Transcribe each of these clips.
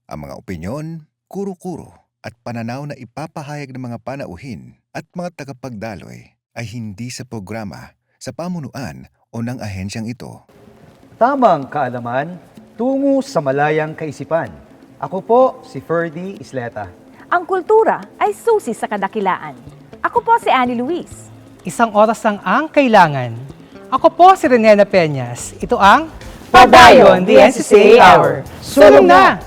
Ang mga opinyon, kuro-kuro at pananaw na ipapahayag ng mga panauhin at mga tagapagdaloy ay hindi sa programa, sa pamunuan o ng ahensyang ito. Tamang kaalaman, tungo sa malayang kaisipan. Ako po si Ferdy Isleta. Ang kultura ay susi sa kadakilaan. Ako po si Annie Luis. Isang oras lang ang kailangan. Ako po si Renena Peñas. Ito ang Padayon, the NCCA Hour. Sulong na!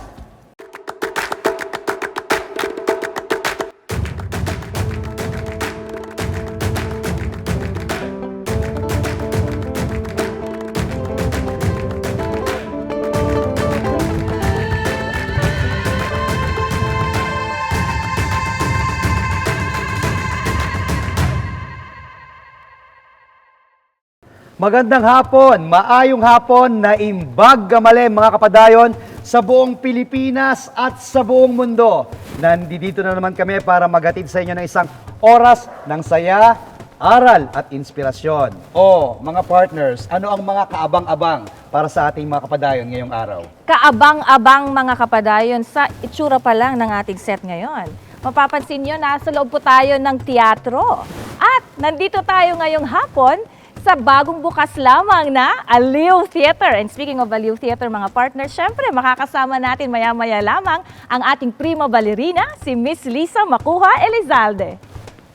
Magandang hapon, maayong hapon na imbag gamale mga kapadayon sa buong Pilipinas at sa buong mundo. Nandito na naman kami para maghatid sa inyo ng isang oras ng saya, aral at inspirasyon. O mga partners, ano ang mga kaabang-abang para sa ating mga kapadayon ngayong araw? Kaabang-abang mga kapadayon sa itsura pa lang ng ating set ngayon. Mapapansin nyo, nasa loob po tayo ng teatro. At nandito tayo ngayong hapon sa bagong bukas lamang na Aliw Theater. And speaking of Aliw Theater, mga partners, syempre makakasama natin maya-maya lamang ang ating prima ballerina, si Miss Lisa Makuha Elizalde.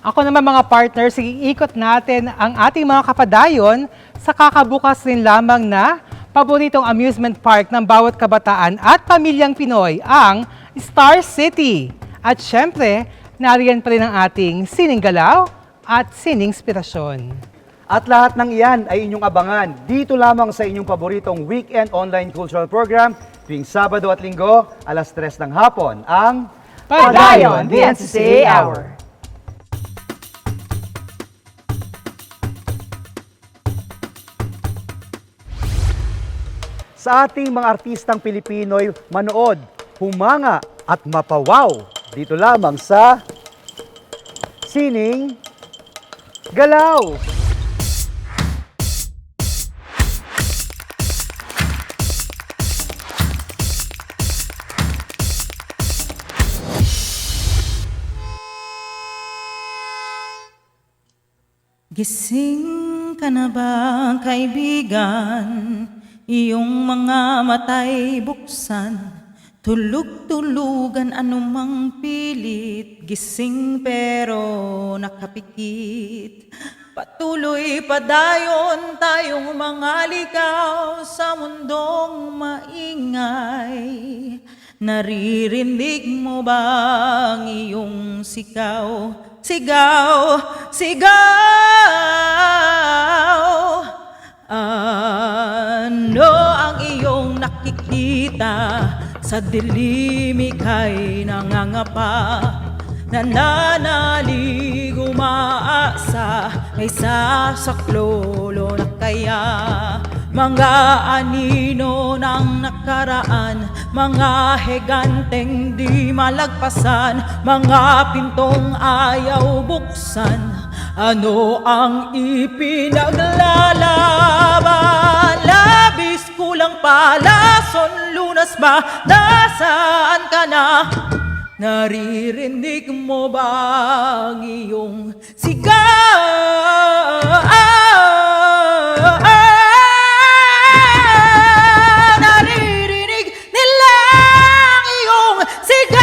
Ako naman mga partners, iikot natin ang ating mga kapadayon sa kakabukas rin lamang na paboritong amusement park ng bawat kabataan at pamilyang Pinoy, ang Star City. At syempre, nariyan pa rin ang ating sining galaw at sining inspirasyon. At lahat ng iyan ay inyong abangan dito lamang sa inyong paboritong weekend online cultural program tuwing Sabado at Linggo, alas 3 ng hapon, ang Padayon, the NCCA Hour. Sa ating mga artistang Pilipino'y manood, humanga at mapawaw dito lamang sa Sining Galaw. Gising ka na ba, kaibigan? Iyong mga mata'y buksan, tulog-tulugan anumang pilit. Gising pero nakapikit. Patuloy padayon tayong mga ligaw sa mundong maingay. Naririnig mo ba ang iyong sigaw? Sigaw, sigaw. Ano ang iyong nakikita? Sa dilim ika'y nangangapa, nananalig umaasa, may sasaklolo na kaya. Mga anino ng nakaraan, mga higanteng di malagpasan, mga pintong ayaw buksan. Ano ang ipinaglalaban? Labis kulang palason, lunas ba? Nasaan ka na? Naririnig mo ba ang iyong sigaw? Naririnig nila ang iyong sigaw.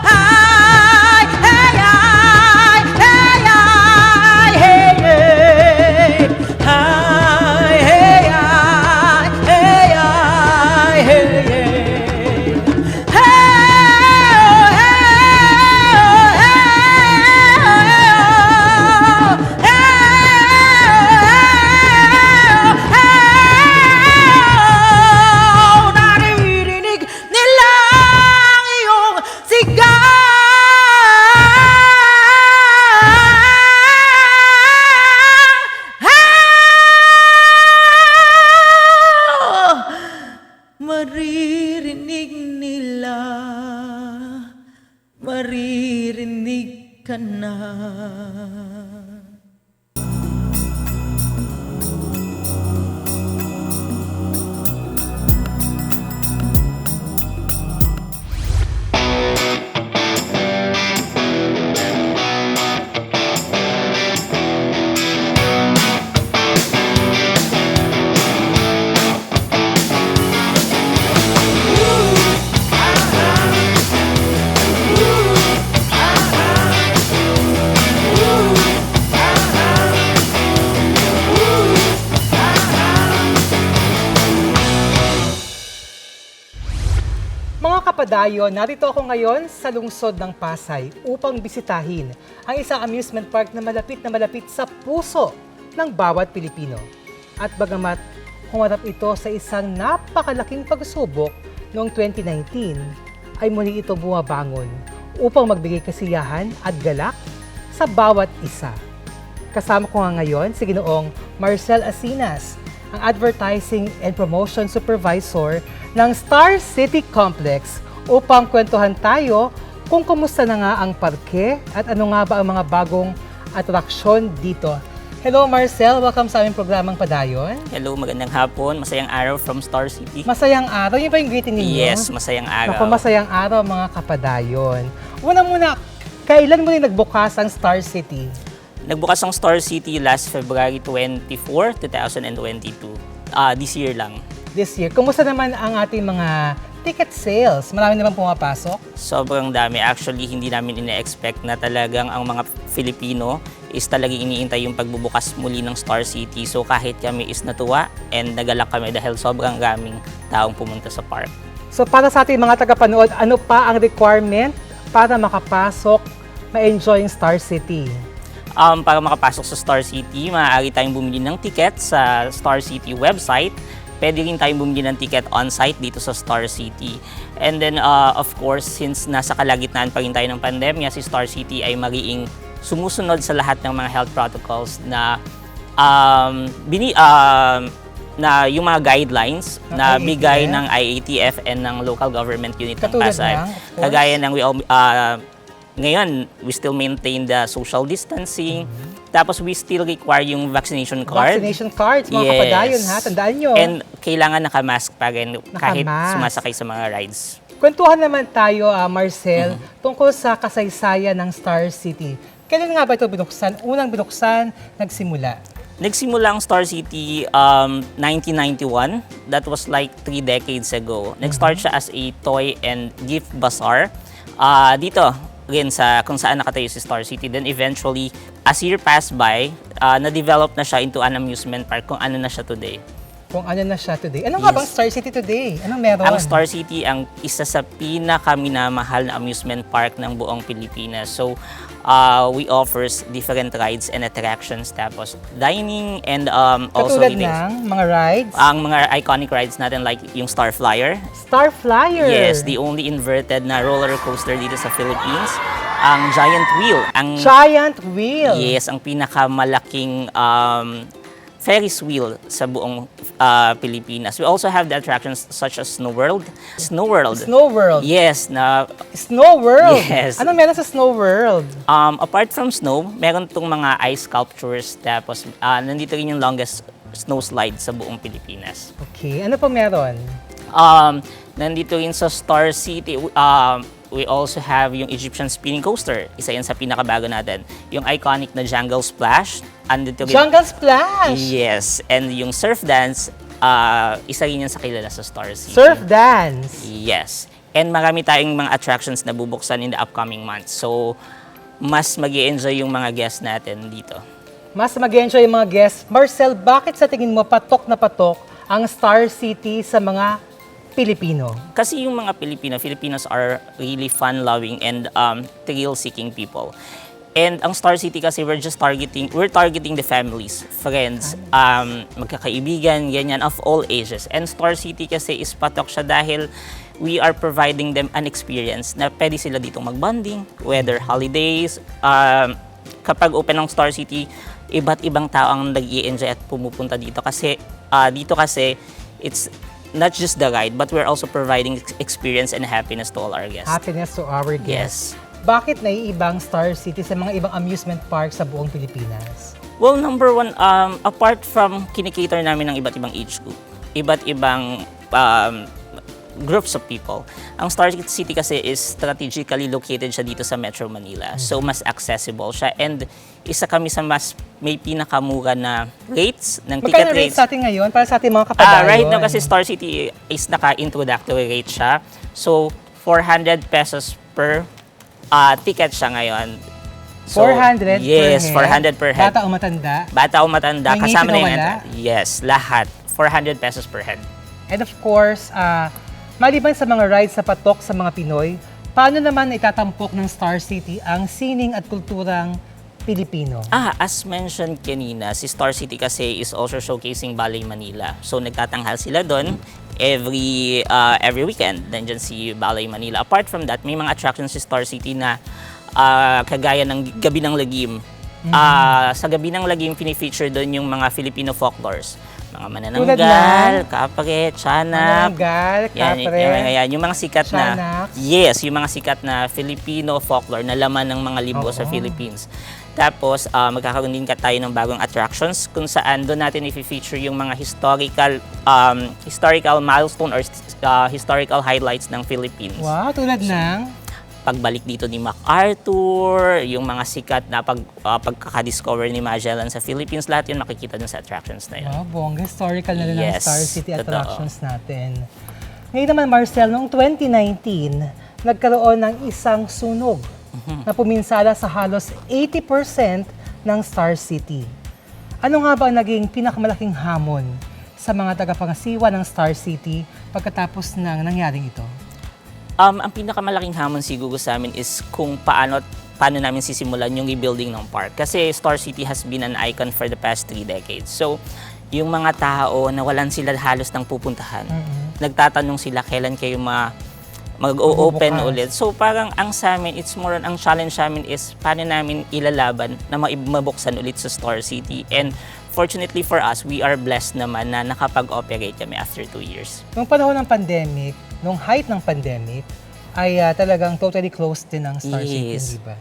Ay, ay, ay, ay, ay, hey, hey. Ay, hey, ay, hey, ay, hey, hey. Naririnig nila ang iyong sigaw. Maririnig nila, maririnig ka na. kapadayon, narito ako ngayon sa lungsod ng Pasay upang bisitahin ang isang amusement park na malapit sa puso ng bawat Pilipino. At bagamat humarap ito sa isang napakalaking pagsubok noong 2019, ay muli ito bumabangon upang magbigay kasiyahan at galak sa bawat isa. Kasama ko nga ngayon si Ginoong Marcel Asinas, ang Advertising and Promotion Supervisor ng Star City Complex upang kwentuhan tayo kung kumusta na nga ang parke at ano nga ba ang mga bagong atraksyon dito. Hello Marcel, welcome sa aming programang Padayon. Hello, magandang hapon. Masayang araw from Star City. Masayang araw, yun ba yung greeting ninyo? Yes, masayang araw. Naku, masayang araw mga kapadayon. Una, kailan mo rin nagbukas ang Star City? Nagbukas ang Star City last February 24, 2022. This year lang. This year. Kumusta naman ang ating mga ticket sales? Marami naman pumapasok? Sobrang dami. Actually, hindi namin ina-expect na talagang ang mga Filipino is talagang iniintay yung pagbubukas muli ng Star City. So kahit kami is natuwa and nagalak kami dahil sobrang raming taong pumunta sa park. So para sa ating mga tagapanood, ano pa ang requirement para makapasok, ma-enjoy ang Star City? Para makapasok sa Star City, maaari tayong bumili ng ticket sa Star City website. Pwede rin tayong bumili ng ticket on-site dito sa Star City. And then, of course, since nasa kalagitnaan pa rin tayo ng pandemya, si Star City ay magiging sumusunod sa lahat ng mga health protocols na na yung mga guidelines na IATF. bigay ng IATF and ng local government unit ng Katulad Pasay. ng, of course. Kagaya ng ngayon, we still maintain the social distancing. Tapos we still require yung vaccination card. Vaccination cards, mga Yes. kapadayon ha, tandaan nyo. And kailangan nakamask pa rin kahit Nakamask. sumasakay sa mga rides. Kwentuhan naman tayo, Marcel, tungkol sa kasaysayan ng Star City. Kailan nga ba ito binuksan? Unang binuksan, nagsimula? Nagsimula ang Star City 1991. That was like 3 decades ago. Nag-start siya as a toy and gift bazaar. Dito rin sa kung saan nakatayo si Star City. Then eventually, as year passed by, na-develop na siya into an amusement park kung ano na siya today. Kung ano na siya today. Ano nga Yes. bang Star City today? Anong meron? Ang Star City ang isa sa pinakaminamahal na amusement park ng buong Pilipinas. So, we offers different rides and attractions, tapos dining and also Katulad eating. ng mga rides? Ang mga iconic rides natin like yung Star Flyer. Star Flyer! Yes, the only inverted na roller coaster dito sa Philippines. Ang Giant Wheel. Giant Wheel! Yes, ang pinakamalaking Ferris wheel sa buong Pilipinas. We also have the attractions such as Snow World. Snow World. Snow World. Yes, na Snow World! Yes. Ano meron sa Snow World? apart from snow, meron tong mga ice sculptures, tapos nandito rin yung longest snow slide sa buong Pilipinas. Okay, ano pa meron? Nandito rin sa Star City, we also have yung Egyptian spinning coaster. Isa yan sa pinakabago natin. Yung iconic na Jungle Splash. Andito rin, Jungle Splash! yes, and yung surf dance, isa rin yan sa kilala sa Star City. Surf Dance! Yes. And marami tayong mga attractions na bubuksan in the upcoming months. So, mas mag-i-enjoy yung mga guests natin dito. Mas mag-enjoy yung mga guests. Marcel, bakit sa tingin mo patok na patok ang Star City sa mga Pilipino? Kasi yung mga Filipinos are really fun-loving and thrill-seeking people. And ang Star City kasi we're targeting the families, friends, magkakaibigan, ganyan, of all ages. And Star City kasi is patok siya dahil we are providing them an experience na pwede sila ditong mag-bonding, whether holidays. Kapag open ng Star City, iba't ibang tao ang nag-i-enjoy at pumupunta dito. Kasi dito kasi it's not just the ride, but we're also providing experience and happiness to all our guests. Happiness to our guests. Yes. Bakit naiibang Star City sa mga ibang amusement park sa buong Pilipinas? Well, number one, apart from kinikater namin ng iba't ibang age group, iba't ibang groups of people, ang Star City kasi is strategically located siya dito sa Metro Manila. So, mas accessible siya. And isa kami sa mas may pinakamura na rates ng ticket Magkano rates rates. sa atin ngayon para sa ating mga kapadayon? Right now kasi Star City is naka-introductory rate siya. So, 400 pesos per ticket siya ngayon. So, 400 yes, per head? 400 per head. Bata o matanda? Bata o matanda, May kasama na ngipin o yung wala? entrance. Yes, lahat. 400 pesos per head. And of course, Maliban sa mga rides sa patok sa mga Pinoy, paano naman itatampok ng Star City ang sining at kulturang Pilipino? As mentioned kanina, si Star City kasi is also showcasing Balay Manila. So nagtatanghal sila doon every weekend. Nandiyan si Balay Manila. Apart from that, may mga attractions si Star City na kagaya ng Gabi ng Lagim. Sa Gabi ng Lagim, pinifeature doon yung mga Filipino folklores. Mga manananggal, kapre, tiyanak. Manananggal, kapre, Yung mga sikat na, tiyanak. yes, yung mga sikat na Filipino folklore na laman ng mga libro sa Philippines. Tapos, magkakaroon din tayo ng bagong attractions kung saan doon natin i-feature yung mga historical milestone or historical highlights ng Philippines. Wow, tulad ng Pagbalik dito ni MacArthur, yung mga sikat na pagkakadiscover ni Magellan sa Philippines, lahat yun makikita dun sa attractions na yun. wow, bongga, historical na rin ang Yes, Star City totoo. attractions natin. Ngayon naman, Marcel, noong 2019, nagkaroon ng isang sunog na puminsala sa halos 80% ng Star City. Ano nga ba ang naging pinakamalaking hamon sa mga tagapangasiwa ng Star City pagkatapos ng nangyaring ito? Ang pinakamalaking hamon siguro sa amin is kung paano namin sisimulan yung rebuilding ng park. Kasi Star City has been an icon for the past 3 decades. So, yung mga tao, nawalan sila halos ng pupuntahan. Nagtatanong sila kailan kayo mag-open Magbubukas. ulit. So, parang ang sa amin, it's more on, ang challenge sa amin is paano namin ilalaban na mabuksan ulit sa Star City. And fortunately for us, we are blessed naman na nakapag-operate kami after 2 years. Noong panahon ng pandemic, nung height ng pandemic, ay talagang totally closed din ang Star City, Yes. di ba?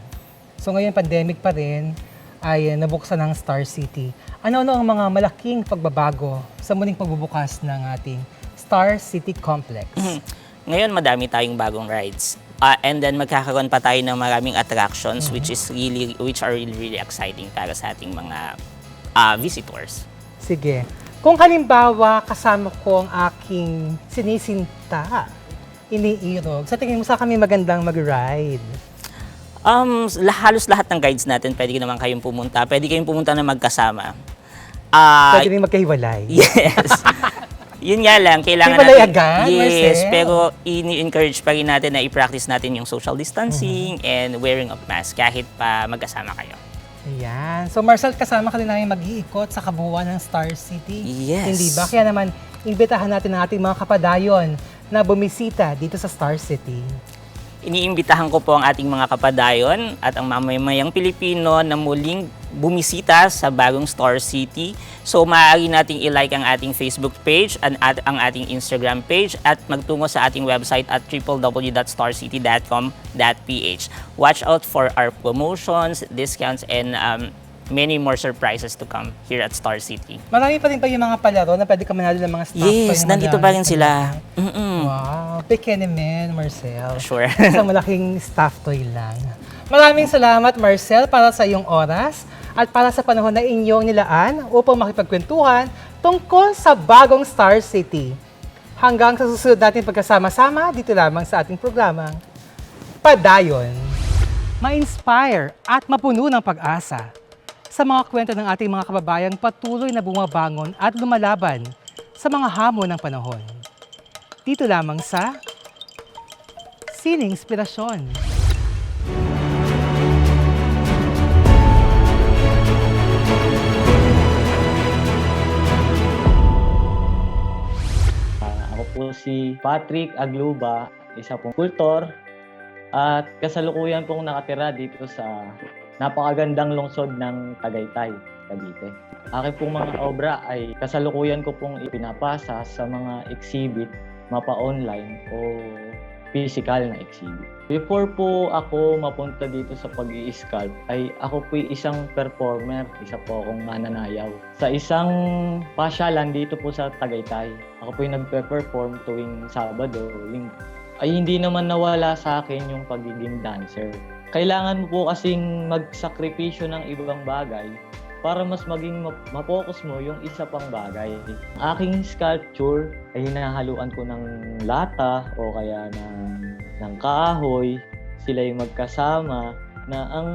So ngayon, pandemic pa rin, ay nabuksan ang Star City. Ano-ano ang mga malaking pagbabago sa muling pagbubukas ng ating Star City Complex? Ngayon, madami tayong bagong rides. And then magkakaroon pa tayo ng maraming attractions which are really exciting para sa ating mga visitors. Sige. Kung halimbawa, kasama ko ang aking sinisinta, iniirog, sa tingin mo sa kami magandang mag-ride? Halos lahat ng guides natin, pwede naman kayong pumunta. Pwede kayong pumunta na magkasama. Pwede rin magkahiwalay? Yes. Yun nga lang, kailangan Hiwalay natin... agad, Yes, Marcel? pero ini-encourage pa rin natin na i-practice natin yung social distancing and wearing of mask kahit pa magkasama kayo. Ayan. So Marcel, kasama ka rin namin mag-iikot sa kabuuan ng Star City. Yes. Hindi ba? Kaya naman, imbitahan natin ang ating mga kapadayon na bumisita dito sa Star City. Iniimbitahan ko po ang ating mga kapadayon at ang mamamayang Pilipino na muling bumisita sa bagong Star City. So maaari nating i-like ang ating Facebook page at ang ating Instagram page at magtungo sa ating website at www.starcity.com.ph. Watch out for our promotions, discounts, and many more surprises to come here at Star City. Marami pa rin pa yung mga palaro na pwede ka manalo ng mga staff Yes, yung nandito pa rin magamit sila. natin. Wow, pequeño man, Marcel. Sure. Isang malaking staff toy lang. Maraming salamat, Marcel, para sa iyong oras at para sa panahon na inyong nilaan upang makipagkwentuhan tungkol sa bagong Star City. Hanggang sa susunod natin pagkasama-sama dito lamang sa ating programang Padayon. Ma-inspire at mapuno ng pag-asa sa mga kwento ng ating mga kababayang patuloy na bumabangon at lumalaban sa mga hamon ng panahon. Dito lamang sa Sining Inspirasyon. Ako po si Patrick Agluba, isa pong kultor at kasalukuyan pong nakatira dito sa napakagandang lungsod ng Tagaytay, Cavite. Aking pong mga obra ay kasalukuyan ko pong ipinapasa sa mga exhibit, mapa-online o physical na exhibit. Before po ako mapunta dito sa pag-i-sculpt ay ako po isang performer, isa po akong mananayaw. Sa isang pasyalan dito po sa Tagaytay, ako po yung nagpe-perform tuwing Sabado, Linggo. Ay hindi naman nawala sa akin yung pagiging dancer. Kailangan mo po kasing magsakripisyo ng ibang bagay para mas maging mapokus mo yung isa pang bagay. Ang aking sculpture ay hinahaluan ko ng lata o kaya ng kahoy. Sila yung magkasama na ang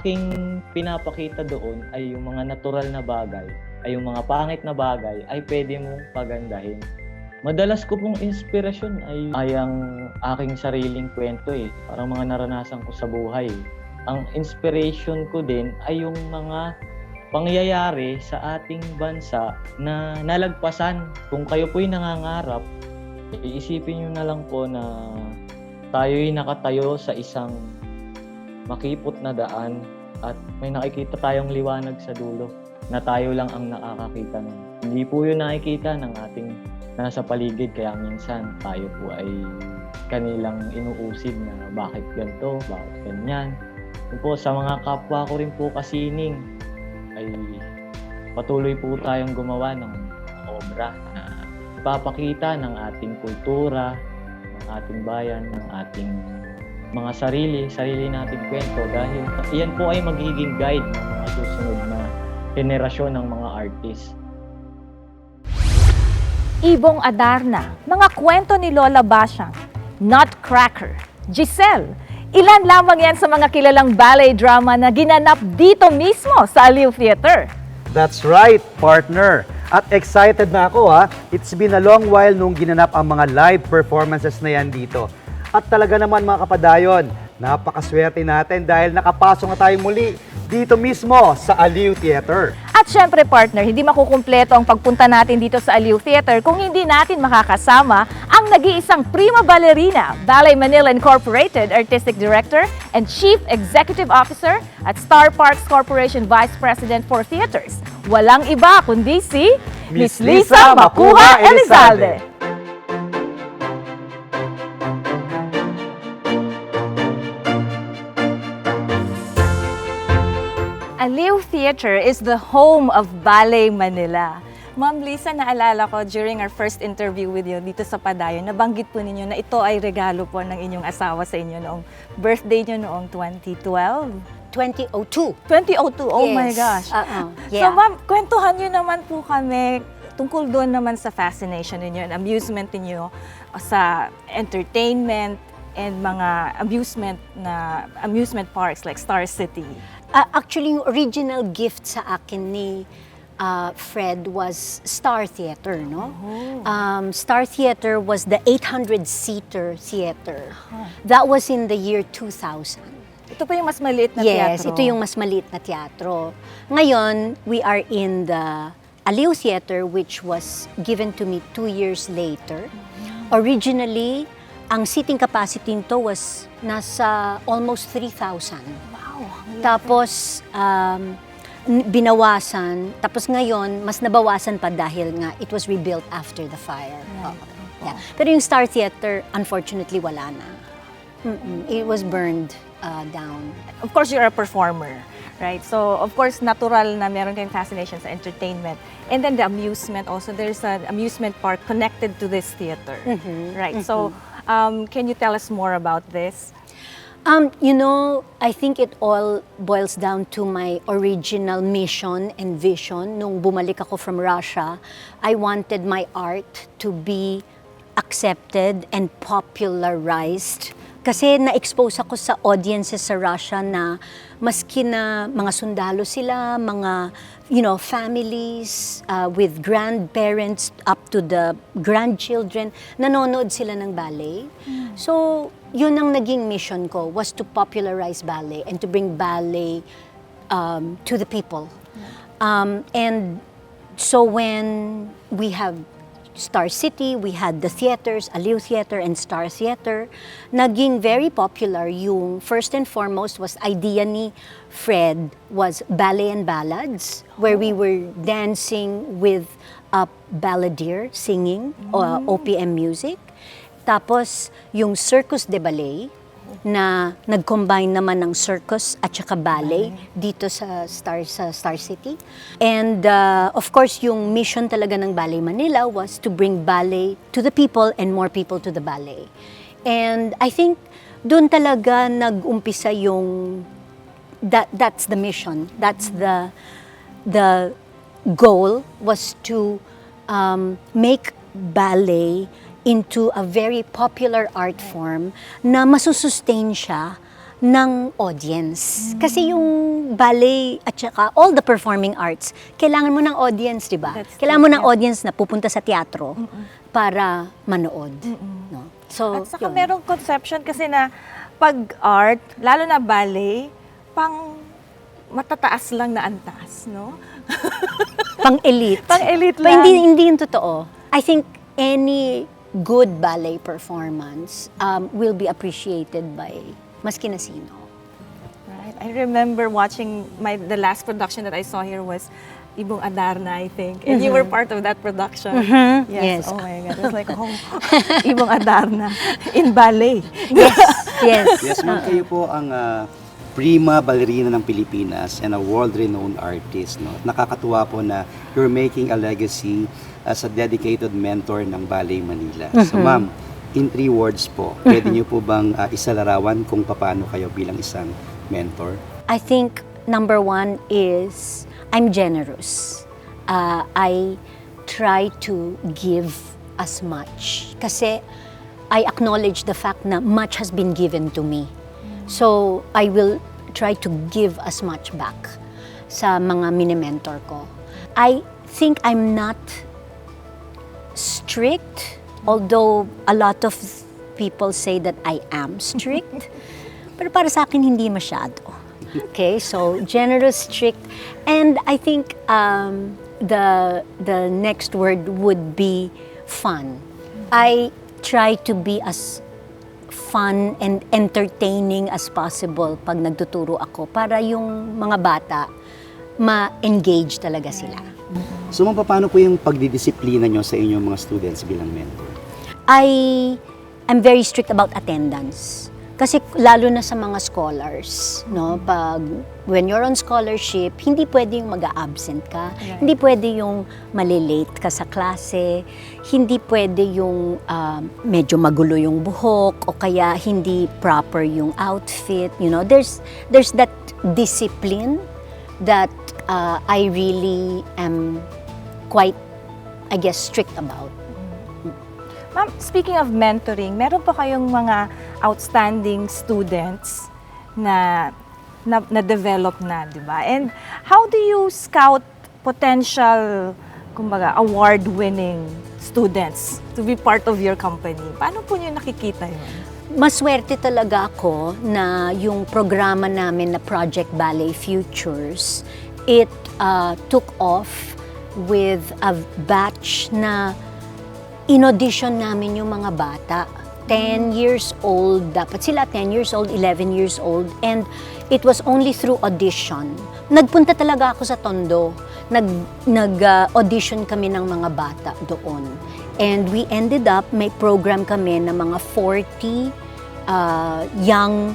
aking pinapakita doon ay yung mga natural na bagay, ay yung mga pangit na bagay ay pwede mong pagandahin. Madalas ko pong inspirasyon ay ang aking sariling kwento Parang mga naranasan ko sa buhay. Ang inspiration ko din ay yung mga pangyayari sa ating bansa na nalagpasan. Kung kayo po'y nangangarap, iisipin nyo na lang po na tayo'y nakatayo sa isang makipot na daan at may nakikita tayong liwanag sa dulo na tayo lang ang nakakakita nun. Hindi po yun nakikita ng ating nasa paligid, kaya minsan tayo po ay kanilang inuusid na bakit ganito, bakit ganyan. Yun po, sa mga kapwa ko rin po kasining ay patuloy po tayong gumawa ng obra na ipapakita ng ating kultura, ng ating bayan, ng ating mga sarili nating kwento dahil iyan po ay magiging guide ng mga susunod na henerasyon ng mga artist. Ibong Adarna, mga kwento ni Lola Basyang, Nutcracker, Giselle. Ilan lamang yan sa mga kilalang ballet drama na ginanap dito mismo sa Aliw Theater. That's right, partner. At excited na ako ha. It's been a long while nung ginanap ang mga live performances na yan dito. At talaga naman mga kapadayon, napakaswerte natin dahil nakapasok na tayo muli dito mismo sa Aliw Theater. At syempre partner, hindi makukumpleto ang pagpunta natin dito sa Aliw Theater kung hindi natin makakasama ang nag-iisang prima ballerina, Ballet Manila Incorporated Artistic Director and Chief Executive Officer at Star Parks Corporation Vice President for Theaters. Walang iba kundi si Miss Lisa Macuja Elizalde. Aliw Theater is the home of Ballet Manila. Ma'am Lisa, naalala ko during our first interview with you dito sa Padayon, nabanggit po ninyo na ito ay regalo po ng inyong asawa sa inyo noong birthday nyo noong 2012. 2002. 2002, oh my Yes. gosh. Yeah. So ma'am, kwentuhan nyo naman po kami tungkol doon naman sa fascination ninyo and amusement ninyo sa entertainment and mga amusement parks like Star City. Actually, yung original gift sa akin ni Fred was Star Theater, no? Star Theater was the 800-seater theater. That was in the year 2000. Ito po yung mas maliit na Yes, teatro. ito yung mas maliit na teatro. Ngayon, we are in the Aliw Theater, which was given to me 2 years later. Originally, ang seating capacity nito was nasa almost 3,000. Wow. Tapos, binawasan. Tapos ngayon, mas nabawasan pa dahil nga it was rebuilt after the fire. Yeah. Pero yung Star Theater, unfortunately, wala na. It was burned down. Of course, you're a performer, right? So, of course, natural na meron kayong fascination sa entertainment. And then the amusement also. There's an amusement park connected to this theater, right? So, can you tell us more about this? I think it all boils down to my original mission and vision. Nung bumalik ako from Russia, I wanted my art to be accepted and popularized. Kasi na-expose ako sa audiences sa Russia na maski na mga sundalo sila, mga families with grandparents up to the grandchildren, nanonood sila ng ballet. So, yun ang naging mission ko, was to popularize ballet and to bring ballet to the people. And so when we have Star City, we had the theaters, Aliw Theater and Star Theater. Naging very popular yung first and foremost was idea ni Fred was ballet and ballads, where we were dancing with a balladeer singing OPM music. Tapos yung Circus de Ballet na nag-combine naman ng circus at saka ballet dito sa Star City. And of course, yung mission talaga ng Ballet Manila was to bring ballet to the people and more people to the ballet. And I think doon talaga nag-umpisa yung that's the mission. That's the goal was to make ballet into a very popular art form na masusustain siya ng audience. Kasi yung ballet at saka all the performing arts, kailangan mo ng audience, di ba? That's Kailangan mo true, ng audience na pupunta sa teatro para manood. No? So, At saka yun. merong conception kasi na pag art, lalo na ballet, pang matataas lang na antas, no? Pang-elite. Pang-elite Pero lang. hindi yung totoo. I think any good ballet performance will be appreciated by maski na sino. Right. I remember watching the last production that I saw here was Ibong Adarna, I think. And you were part of that production. Yes. Oh my God. It was like, oh, Ibong Adarna in ballet. Yes. Yes, ma'am, kayo po ang prima ballerina ng Pilipinas and a world-renowned artist. No? Nakakatuwa po na you're making a legacy as a dedicated mentor ng Ballet Manila. So ma'am, in 3 words po, pwede niyo po bang isalarawan kung paano kayo bilang isang mentor? I think number 1 is I'm generous. I try to give as much. Kasi I acknowledge the fact na much has been given to me. So I will try to give as much back sa mga mini-mentor ko. I think I'm not strict, although a lot of people say that I am strict. Pero para sa akin, hindi masyado. Okay, so generous, strict, and I think the next word would be fun. I try to be as fun and entertaining as possible pag nagtuturo ako para yung mga bata ma-engage talaga sila. So ma'am, paano po yung pagdidisiplina nyo sa inyong mga students bilang mentor? I'm very strict about attendance. Kasi lalo na sa mga scholars, no? When you're on scholarship, hindi pwede yung mag-a-absent ka, hindi pwede yung malilate ka sa klase, hindi pwede yung medyo magulo yung buhok o kaya hindi proper yung outfit, you know. There's that discipline that I really am quite, I guess, strict about. Ma'am, speaking of mentoring, meron pa kayong mga outstanding students na develop na, di ba? And how do you scout potential, kumbaga, award-winning students to be part of your company? Paano po niyo nakikita yun? Maswerte talaga ako na yung programa namin na Project Ballet Futures, it took off with a batch na in-audition namin yung mga bata. 10 years old, dapat sila 10 years old, 11 years old, and it was only through audition. Nagpunta talaga ako sa Tondo. Nag-audition kami ng mga bata doon. And we ended up, may program kami na mga 40 young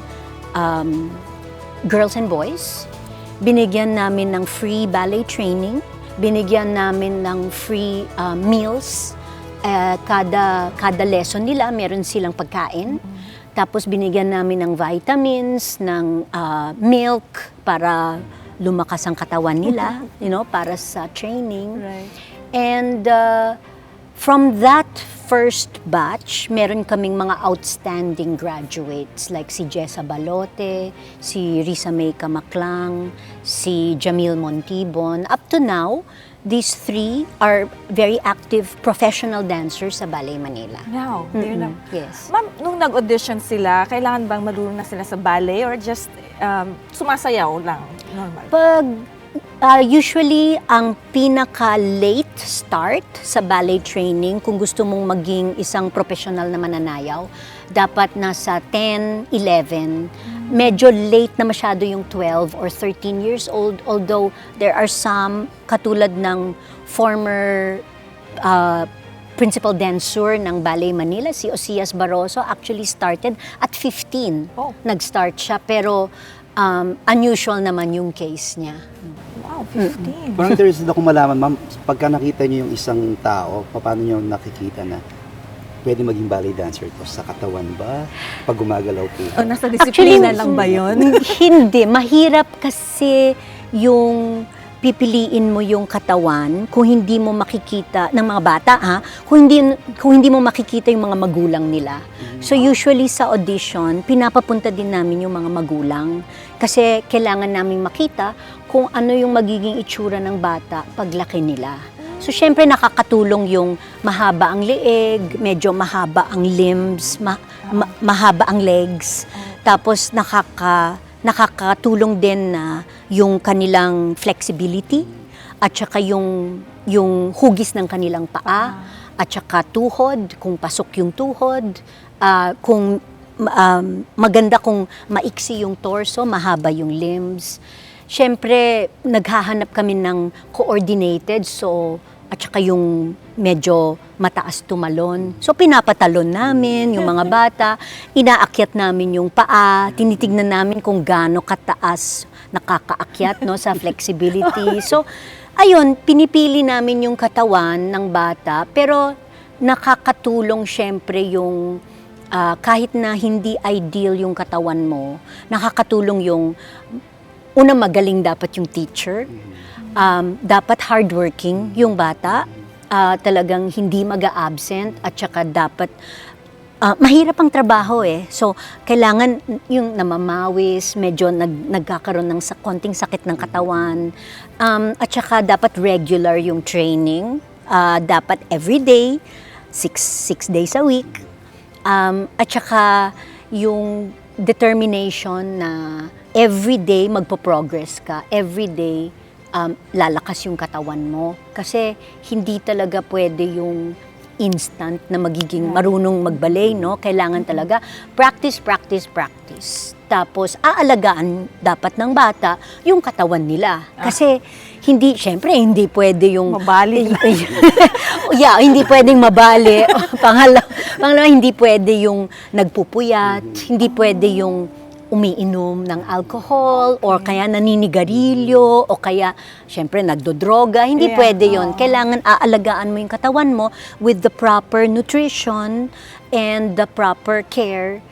girls and boys. Binigyan namin ng free ballet training, binigyan namin ng free meals. Kada lesson nila, meron silang pagkain. Tapos binigyan namin ng vitamins, ng milk para lumakas ang katawan nila, you know, para sa training. Right. And from that first batch, meron kaming mga outstanding graduates like si Jessa Balote, si Risa May Kamaklang, si Jamil Montibon. Up to now, these 3 are very active professional dancers sa Ballet Manila. Now, they're na. Yes. Ma'am, nung nag-audition sila, kailangan bang marunong na sila sa ballet or just sumasayaw lang? Normal. Usually, ang pinaka-late start sa ballet training, kung gusto mong maging isang professional na mananayaw, dapat nasa 10, 11. Medyo late na masyado yung 12 or 13 years old, although there are some, katulad ng former principal dancer ng Ballet Manila, si Osias Barroso, actually started at 15. Oh. Nag-start siya, pero unusual naman yung case niya. Wow, 15. Parang interested ako malaman, ma'am, pagka nakita niyo yung isang tao, paano niyo nakikita na pwede maging ballet dancer to? Sa katawan ba? Pag gumagalaw po? O, nasa disiplina lang ba yun? Hindi. Mahirap kasi yung pipiliin mo yung katawan kung hindi mo makikita ng mga bata kung hindi mo makikita yung mga magulang nila. So usually sa audition, pinapapunta din namin yung mga magulang kasi kailangan naming makita kung ano yung magiging itsura ng bata paglaki nila. So syempre nakakatulong yung mahaba ang leeg, medyo mahaba ang limbs, mahaba ang legs. Tapos nakakatulong din na yung kanilang flexibility at saka yung hugis ng kanilang paa at saka tuhod, kung pasok yung tuhod, kung maganda kung maiksi yung torso, mahaba yung limbs. Siyempre, naghahanap kami ng coordinated, at saka yung medyo mataas tumalon. So, pinapatalon namin yung mga bata, inaakyat namin yung paa, tinitignan namin kung gaano kataas nakakaakyat sa flexibility. So, ayun, pinipili namin yung katawan ng bata, pero nakakatulong siyempre yung kahit na hindi ideal yung katawan mo, nakakatulong yung una, magaling dapat yung teacher. Dapat hardworking yung bata. Talagang hindi mag-a-absent at saka dapat mahirap ang trabaho So, kailangan yung namamawis, medyo nagkakaroon ng konting sakit ng katawan. At saka dapat regular yung training. Dapat everyday, 6 days a week. At saka yung determination na everyday magpo-progress ka, everyday lalakas yung katawan mo. Kasi hindi talaga pwede yung instant na magiging marunong mag-ballet, Kailangan talaga practice. Tapos aalagaan dapat ng bata yung katawan nila. Kasi syempre hindi pwede yung Mabali. hindi pwedeng mabali. Pangalawa, hindi pwede yung nagpupuyat, hindi pwede yung umiinom ng alcohol or kaya naninigarilyo o kaya syempre nagdodroga. Hindi pwede yon. Kailangan aalagaan mo yung katawan mo with the proper nutrition and the proper care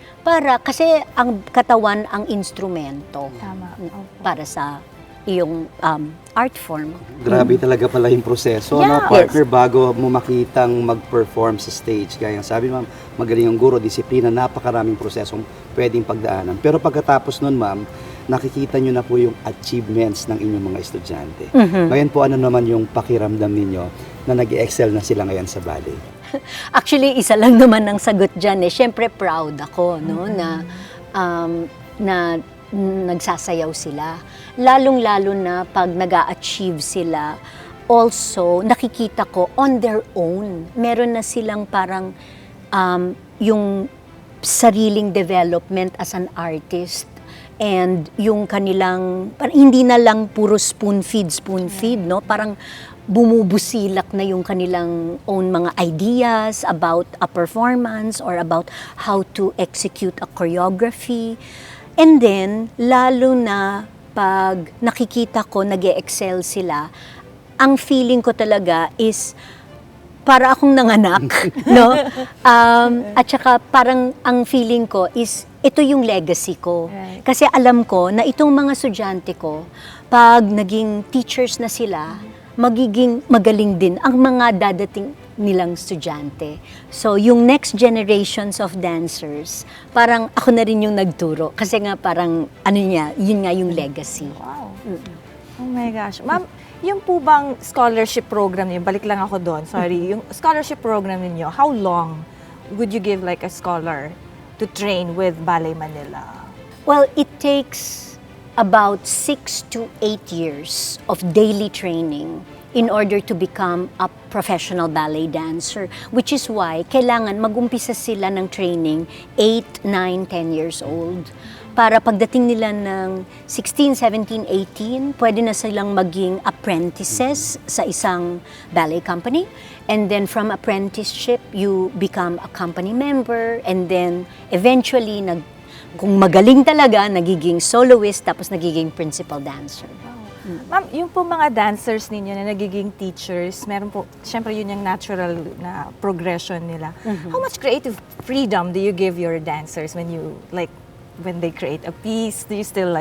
kasi ang katawan ang instrumento para sa iyong art form. Grabe talaga pala yung proseso, partner, bago mo makitang mag-perform sa stage. Kaya sabi ma'am, magaling yung guro, disiplina, napakaraming prosesong pwedeng pagdaanan. Pero pagkatapos nun, ma'am, nakikita nyo na po yung achievements ng inyong mga estudyante. Ngayon po, ano naman yung pakiramdam ninyo na nag-excel na sila ngayon sa ballet? Actually, isa lang naman ang sagot dyan. Siyempre, proud ako na nagsasayaw sila. Lalong-lalo na pag nag-a-achieve sila, also, nakikita ko on their own. Meron na silang parang yung sariling development as an artist and yung kanilang, hindi na lang puro spoon-feed, Parang bumubusilak na yung kanilang own mga ideas about a performance or about how to execute a choreography. And then, lalo na pag nakikita ko nag-e-excel sila, ang feeling ko talaga is para akong nanganak, At saka parang ang feeling ko is ito yung legacy ko. Right. Kasi alam ko na itong mga estudyante ko, pag naging teachers na sila, magiging magaling din ang mga dadating nilang estudyante. So, yung next generations of dancers, parang ako na rin yung nagturo. Kasi nga parang, yun nga yung legacy. Wow. Oh my gosh. Ma'am, yung po bang scholarship program niyo, balik lang ako doon, sorry. Yung scholarship program niyo, how long would you give like a scholar to train with Ballet Manila? Well, it takes about 6 to 8 years of daily training in order to become a professional ballet dancer, which is why kailangan mag-umpisa sila ng training 8, 9, 10 years old. Para pagdating nila ng 16, 17, 18, pwede na silang maging apprentices sa isang ballet company. And then from apprenticeship, you become a company member. And then eventually, kung magaling talaga, nagiging soloist, tapos nagiging principal dancer. Ma'am, yung po mga dancers ninyo na nagiging teachers, meron po, syempre yun yung natural na progression nila. How much creative freedom do you give your dancers when they create a piece? Do you still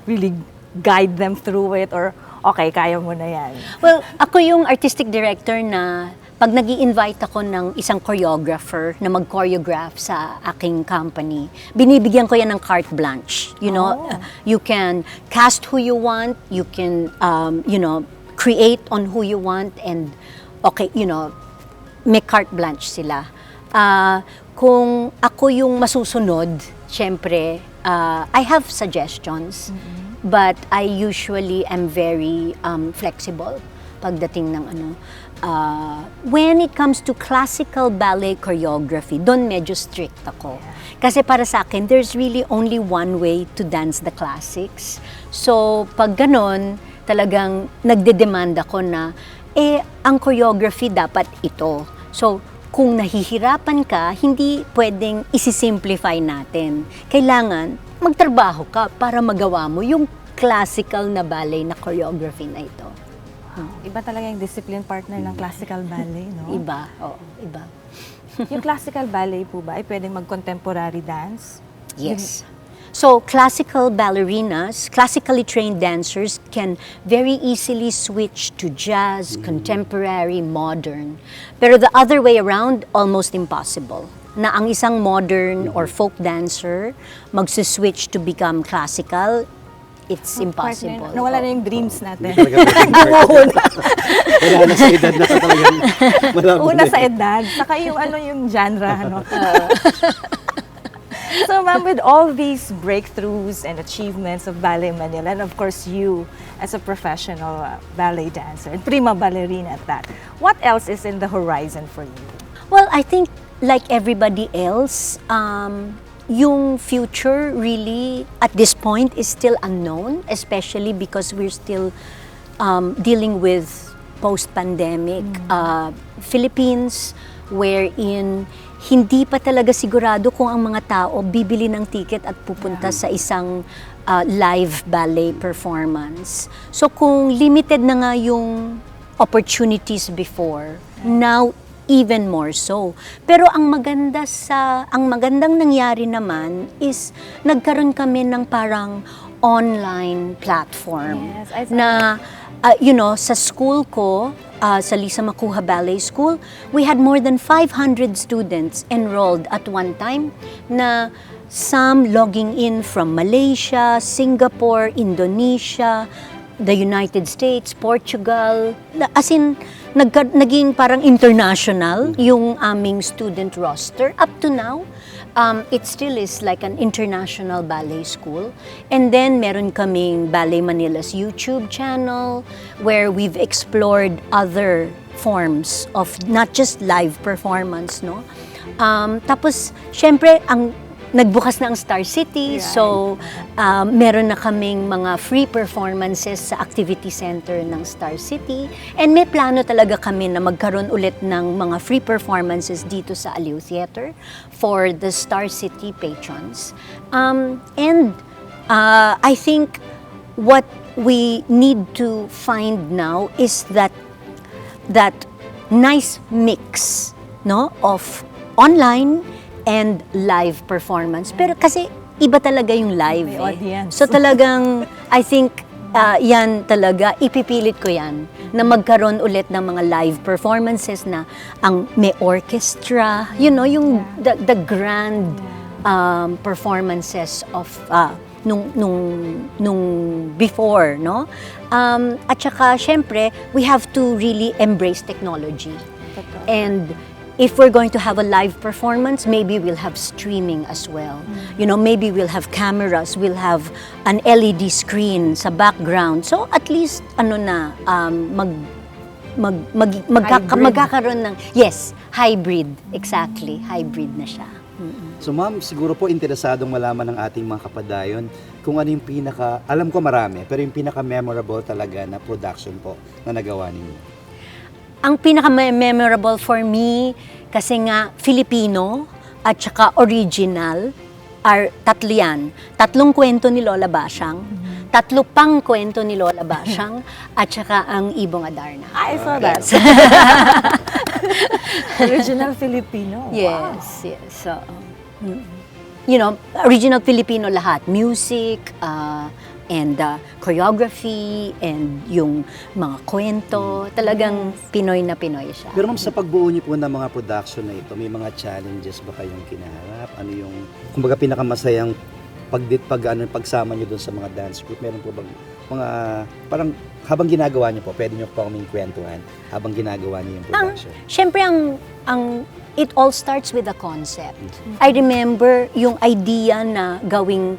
really guide them through it? Or okay, kaya mo na yan. Well, ako yung artistic director na pag nag invite ako ng isang choreographer na mag-choreograph sa aking company, binibigyan ko yan ng carte blanche. You know, you can cast who you want, you can, create on who you want, and may carte blanche sila. Kung ako yung masusunod, syempre, I have suggestions, but I usually am very flexible pagdating ng when it comes to classical ballet choreography, doon medyo strict ako. Kasi para sa akin, there's really only one way to dance the classics. So, pag ganon, talagang nagde-demand ako na, ang choreography dapat ito. So, kung nahihirapan ka, hindi pwedeng isi-simplify natin. Kailangan magtrabaho ka para magawa mo yung classical na ballet na choreography na ito. Iba talaga yung discipline partner ng classical ballet, no? Iba, iba. Yung classical ballet po ba ay pwedeng mag-contemporary dance? Yes. So, classical ballerinas, classically trained dancers can very easily switch to jazz, contemporary, modern. Pero the other way around, almost impossible. Na ang isang modern or folk dancer magsuswitch to become classical, it's impossible. Partner, nawala na yung dreams natin. Wala na sa edad na talagang malabo Una na sa eh. edad, saka yung genre, So, ma'am, with all these breakthroughs and achievements of Ballet Manila, and of course you as a professional ballet dancer, and prima ballerina at that, what else is in the horizon for you? Well, I think like everybody else, yung future really at this point is still unknown, especially because we're still dealing with post-pandemic Philippines, wherein hindi pa talaga sigurado kung ang mga tao bibili ng ticket at pupunta sa isang live ballet performance. So kung limited na nga yung opportunities before, now even more so. Pero ang magandang nangyari naman is nagkaroon kami ng parang online platform. Yes, I saw na sa school ko, sa Lisa Macuja Ballet School, we had more than 500 students enrolled at one time na some logging in from Malaysia, Singapore, Indonesia, the United States, Portugal, as in naging parang international yung aming student roster. Up to now, it still is like an international ballet school. And then meron kaming Ballet Manila's YouTube channel where we've explored other forms of not just live performance, no? Tapos, syempre, nagbukas na ang Star City, so meron na kaming mga free performances sa activity center ng Star City. And may plano talaga kami na magkaroon ulit ng mga free performances dito sa Aliw Theater for the Star City patrons. And I think what we need to find now is that nice mix, no, of online and live performance. Pero kasi iba talaga yung live. May audience. So talagang, I think, yan talaga, ipipilit ko yan, na magkaroon ulit ng mga live performances na may orchestra, yung the grand performances of nung before, no? At saka, syempre, we have to really embrace technology. And if we're going to have a live performance, maybe we'll have streaming as well. Maybe we'll have cameras, we'll have an LED screen sa background. So at least, magkakaroon ng, yes, hybrid. Exactly, hybrid na siya. So ma'am, siguro po interesadong malaman ng ating mga kapadayon kung ano yung alam ko marami, pero yung pinaka-memorable talaga na production po na nagawa ninyo. Ang pinaka-memorable for me, kasi nga Filipino at saka original, are tatlo yan. 3 kwento ni Lola Basyang, 3 pang kwento ni Lola Basyang, at saka ang Ibong Adarna. I saw that. Original Filipino. Yes, yes. So, original Filipino lahat. Music, and choreography and yung mga kwento. Talagang Pinoy na Pinoy siya. Pero ma'am, sa pagbuo niyo po ng mga production na ito, may mga challenges ba kayong kinaharap? Ano yung, kumbaga, pinakamasayang pagsama niyo doon sa mga dance group? Meron po bang mga, parang habang ginagawa niyo po, pwede niyo po kaming kwentuhan habang ginagawa niyo yung production? Siyempre, it all starts with the concept. I remember yung idea na gawing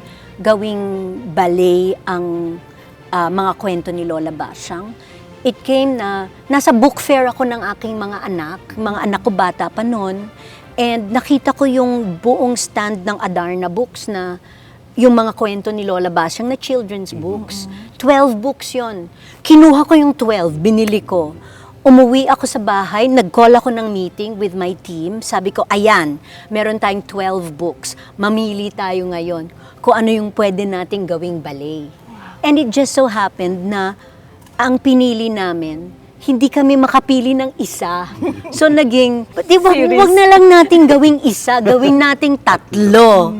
ballet ang mga kwento ni Lola Basyang. It came na nasa book fair ako ng aking mga anak ko bata pa noon, and nakita ko yung buong stand ng Adarna Books na yung mga kwento ni Lola Basyang na children's books. 12 books yon. Kinuha ko yung 12, binili ko. Umuwi ako sa bahay, nag-call ako ng meeting with my team. Sabi ko, ayan, meron tayong 12 books. Mamili tayo ngayon kung ano yung pwede nating gawing ballet. And it just so happened na ang pinili namin, hindi kami makapili ng isa. So naging, wag na lang nating gawing isa, gawing nating tatlo.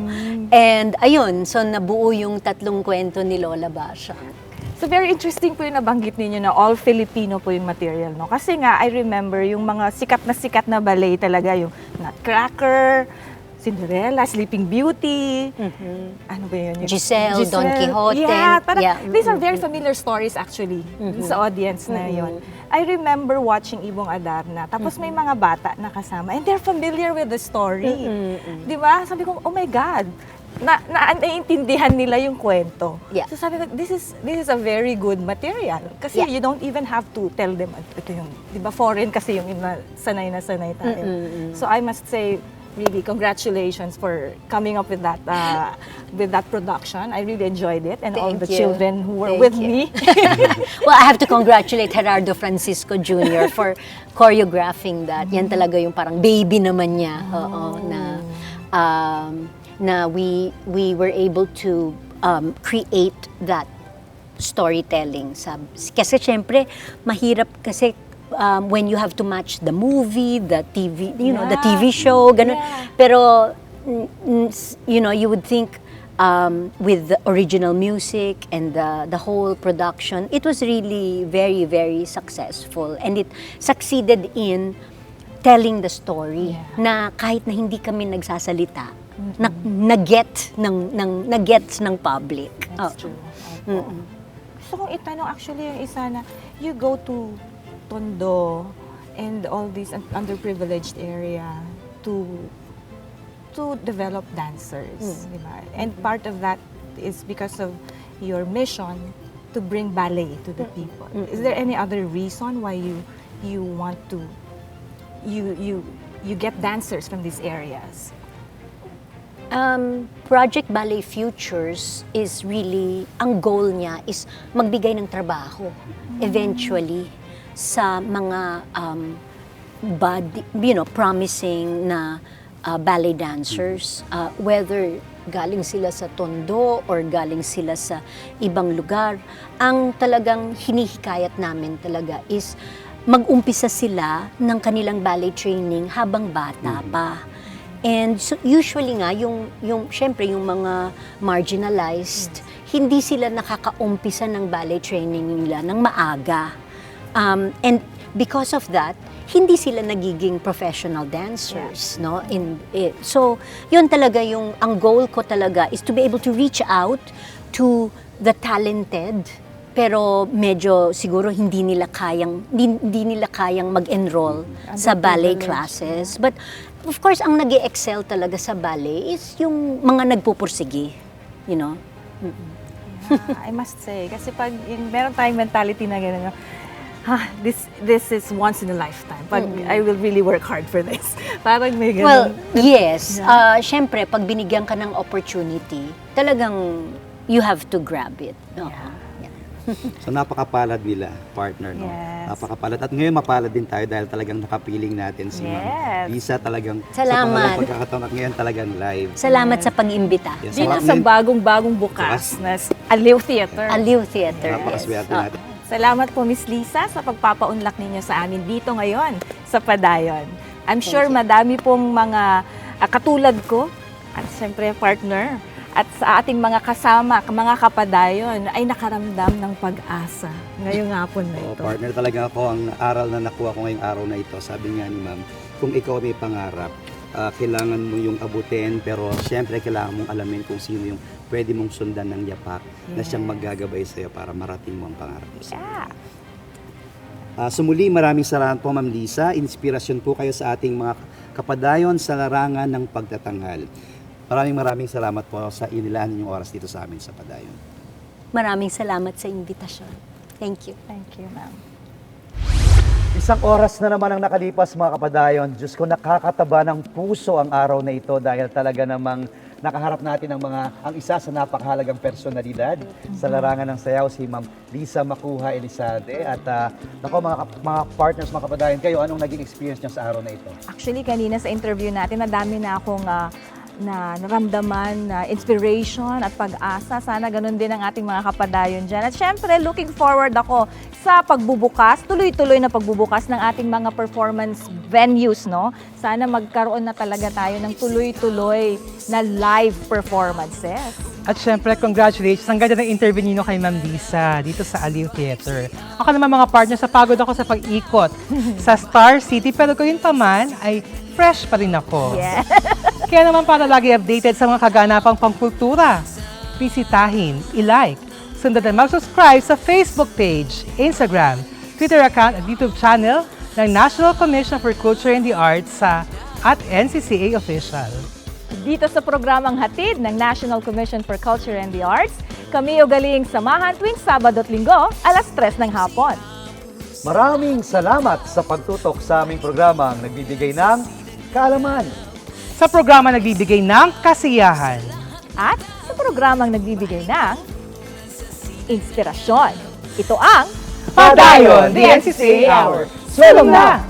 And ayun, so nabuo yung tatlong kwento ni Lola Basyang. So very interesting po yung nabanggit ninyo na all Filipino po yung material, no? Kasi nga, I remember yung mga sikat na ballet talaga, yung Nutcracker, Cinderella, Sleeping Beauty, ano ba yun? Giselle, Don Quixote. Yeah, parang, Yeah. these are very familiar stories actually sa audience na yon. I remember watching Ibong Adarna, tapos may mga bata na kasama, and they're familiar with the story. Di ba? Sabi ko, oh my God, naiintindihan nila yung kwento. Yeah. So sabi ko, this is a very good material. Kasi Yeah. you don't even have to tell them, ito yung, di ba, foreign kasi yung sanay na sanay tayo. So I must say, really, congratulations for coming up with that production. I really enjoyed it, and all Thank the you. children who were Thank with you. me. Well, I have to congratulate Gerardo Francisco Jr. for choreographing that. Yan talaga yung parang baby naman niya. Oo, na we were able to create that storytelling. Kasi syempre, mahirap kasi when you have to match the movie, the TV, the TV show, ganun. Yeah. Pero, you would think with the original music and the whole production, it was really very, very successful. And it succeeded in telling the story na kahit na hindi kami nagsasalita, na-gets ng public. That's true. Gusto kong itanong actually yung isa na, you go to Tondo and all these underprivileged area to develop dancers, di ba? And part of that is because of your mission to bring ballet to the people. Is there any other reason why you want to you get dancers from these areas? Project Ballet Futures is really, ang goal niya is magbigay ng trabaho eventually sa mga promising na ballet dancers, whether galing sila sa Tondo or galing sila sa ibang lugar. Ang talagang hinihikayat namin talaga is mag-umpisa sila ng kanilang ballet training habang bata pa. And so usually nga, syempre yung mga marginalized, hindi sila nakakaumpisa ng ballet training nila ng maaga. And because of that, hindi sila nagiging professional dancers, no? So, yun talaga ang goal ko talaga is to be able to reach out to the talented, pero medyo siguro hindi nila kayang mag-enroll sa ballet classes. But of course, ang nag-excel talaga sa ballet is yung mga nagpupursige, you know? I must say, kasi pag meron tayong mentality na gano'n, this is once in a lifetime. Pag I will really work hard for this. Parang may gano'n. Well, yes. Syempre, pag binigyan ka ng opportunity, talagang you have to grab it. So napakapalad nila, partner, no? Yes. Napakapalad. At ngayon mapalad din tayo dahil talagang nakapiling natin si Ma'am Lisa talagang Salamat. sa pangalawang pagkakataon at ngayon talagang live. Salamat sa pag-imbita. Yes. Dito sa bagong-bagong bukas na Aliw Theater. Aliw Theater. Napakaswerte Yes. natin. Salamat po, Miss Lisa, sa pagpapaunlak ninyo sa amin dito ngayon sa Padayon. I'm sure madami pong mga katulad ko at siyempre partner at sa ating mga kasama, mga kapadayon, ay nakaramdam ng pag-asa ngayong hapon na ito. Partner, talaga ako, ang aral na nakuha ko ngayong araw na ito, sabi nga ni ma'am, kung ikaw may pangarap, kailangan mo yung abutin, pero siyempre kailangan mong alamin kung sino yung pwede mong sundan ng yapak na siyang maggagabay sa'yo para marating mo ang pangarap mo. Yeah. So muli, maraming salamat po Ma'am Lisa. Inspirasyon po kayo sa ating mga kapadayon sa larangan ng pagtatanghal. Maraming salamat po sa inilaan ninyong oras dito sa amin sa Padayon. Maraming salamat sa invitasyon. Thank you. Thank you, ma'am. Isang oras na naman ang nakalipas mga kapadayon. Diyos ko, nakakataba ng puso ang araw na ito dahil talaga namang nakaharap natin ang isa sa napakahalagang personalidad sa larangan ng sayaw, si Ma'am Lisa Macuja Elizalde. At mga partners, mga kapadayon, kayo, anong naging experience niyo sa araw na ito? Actually, kanina sa interview natin, nadami na akong na naramdaman na inspiration at pag-asa. Sana ganun din ang ating mga kapadayon dyan. At syempre, looking forward ako sa pagbubukas, tuloy-tuloy na pagbubukas ng ating mga performance venues, no? Sana magkaroon na talaga tayo ng tuloy-tuloy na live performances. At syempre, congratulations. Ang ganda ng interview niyo kay Ma'am Lisa dito sa Aliw Theater. Ako naman mga partners, napagod ako sa pag-ikot sa Star City. Pero kung yun pa man, ay fresh pa rin ako. Yeah. Kaya naman para lagi updated sa mga kaganapang pangkultura, bisitahin, i-like, sundan at mag-subscribe sa Facebook page, Instagram, Twitter account at YouTube channel ng National Commission for Culture and the Arts sa @NCCA Official. Dito sa programang hatid ng National Commission for Culture and the Arts, kami ugaling samahan tuwing Sabado at Linggo, alas 3 ng hapon. Maraming salamat sa pagtutok sa aming programang nagbibigay ng kaalaman. Sa programa nagbibigay ng kasiyahan. At sa programang nagbibigay ng inspirasyon. Ito ang Padayon, the NCCA Hour. Sulong na!